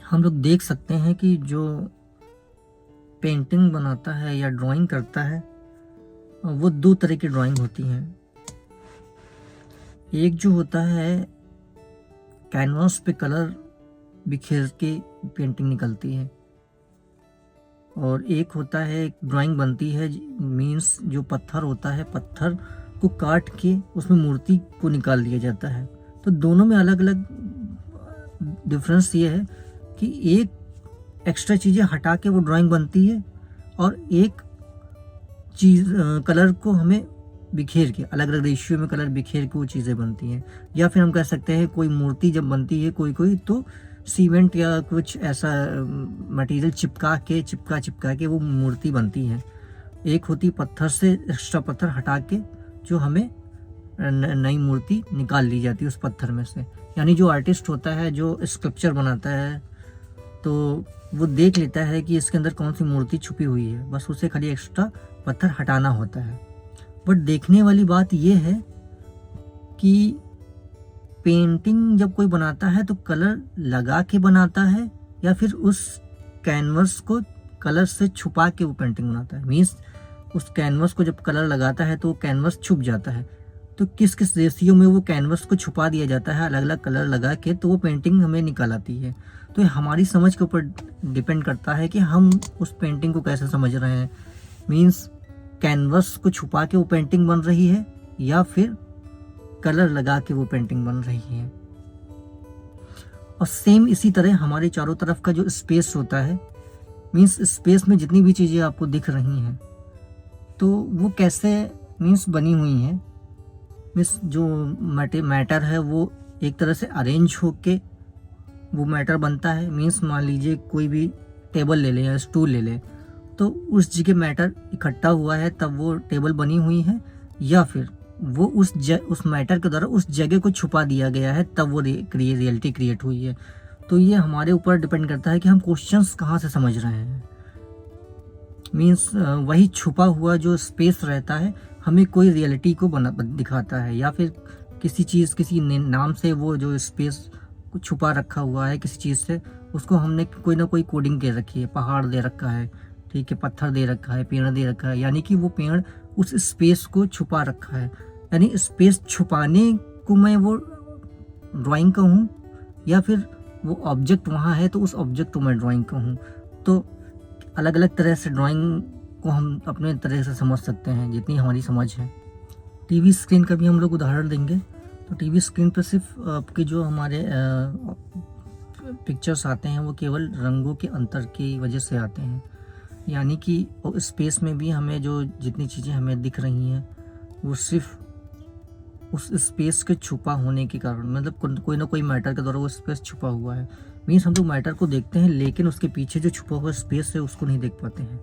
हम लोग देख सकते हैं कि जो पेंटिंग बनाता है या ड्राइंग करता है वो दो तरह की ड्राइंग होती हैं। एक जो होता है कैनवास पे कलर बिखेर के पेंटिंग निकलती है, और एक होता है ड्राइंग बनती है मीन्स जो पत्थर होता है, पत्थर को काट के उसमें मूर्ति को निकाल लिया जाता है। तो दोनों में अलग अलग डिफरेंस ये है कि एक एक्स्ट्रा चीज़ें हटा के वो ड्राइंग बनती है, और एक चीज़ कलर को हमें बिखेर के अलग अलग रेशियो में कलर बिखेर के वो चीज़ें बनती हैं। या फिर हम कह सकते हैं कोई मूर्ति जब बनती है कोई तो सीमेंट या कुछ ऐसा मटेरियल चिपका के वो मूर्ति बनती है। एक होती पत्थर से एक्स्ट्रा पत्थर हटा के जो हमें नई मूर्ति निकाल ली जाती है उस पत्थर में से। यानी जो आर्टिस्ट होता है, जो स्कल्पचर बनाता है, तो वो देख लेता है कि इसके अंदर कौन सी मूर्ति छुपी हुई है, बस उसे खाली एक्स्ट्रा पत्थर हटाना होता है। बट देखने वाली बात यह है कि पेंटिंग जब कोई बनाता है तो कलर लगा के बनाता है या फिर उस कैनवस को कलर से छुपा के वो पेंटिंग बनाता है। मीन्स उस कैनवस को जब कलर लगाता है तो वो कैनवस छुप जाता है। तो किस किस रेशियो में वो कैनवस को छुपा दिया जाता है अलग अलग कलर लगा के, तो वो पेंटिंग हमें निकल आती है। तो ये हमारी समझ के ऊपर डिपेंड करता है कि हम उस पेंटिंग को कैसे समझ रहे हैं। मीन्स कैनवस को छुपा के वो पेंटिंग बन रही है या फिर कलर लगा के वो पेंटिंग बन रही है। और सेम इसी तरह हमारे चारों तरफ का जो स्पेस होता है, मीन्स स्पेस में जितनी भी चीज़ें आपको दिख रही हैं तो वो कैसे मीन्स बनी हुई हैं। मीन्स जो मैटर है वो एक तरह से अरेंज होके वो मैटर बनता है। मीन्स मान लीजिए कोई भी टेबल ले लें या स्टूल ले लें, तो उस जगह मैटर इकट्ठा हुआ है तब वो टेबल बनी हुई है, या फिर वो उस मैटर के द्वारा उस जगह को छुपा दिया गया है तब वो रियलिटी क्रिएट हुई है। तो ये हमारे ऊपर डिपेंड करता है कि हम क्वेश्चंस कहाँ से समझ रहे हैं। मीन्स वही छुपा हुआ जो स्पेस रहता है हमें कोई रियलिटी को दिखाता है, या फिर किसी चीज़ किसी नाम से वो जो स्पेस को छुपा रखा हुआ है किसी चीज़ से, उसको हमने कोई ना कोई कोडिंग दे रखी है। पहाड़ दे रखा है, ठीक है, पत्थर दे रखा है, पेड़ दे रखा है, यानी कि वो पेड़ उस स्पेस को छुपा रखा है। यानी स्पेस छुपाने को मैं वो ड्राइंग कहूँ, या फिर वो ऑब्जेक्ट वहाँ है तो उस ऑब्जेक्ट को मैं ड्राइंग कहूँ। तो अलग अलग तरह से ड्राइंग को हम अपने तरह से समझ सकते हैं जितनी हमारी समझ है। टीवी स्क्रीन का भी हम लोग उदाहरण देंगे तो टीवी स्क्रीन पर सिर्फ आपके जो हमारे पिक्चर्स आते हैं वो केवल रंगों के अंतर की वजह से आते हैं। यानी कि स्पेस में भी हमें जो जितनी चीज़ें हमें दिख रही हैं वो सिर्फ उस स्पेस के छुपा होने के कारण, मतलब कोई ना कोई मैटर के द्वारा वो स्पेस छुपा हुआ है। मीन्स हम लोग मैटर को देखते हैं लेकिन उसके पीछे जो छुपा हुआ स्पेस है उसको नहीं देख पाते हैं।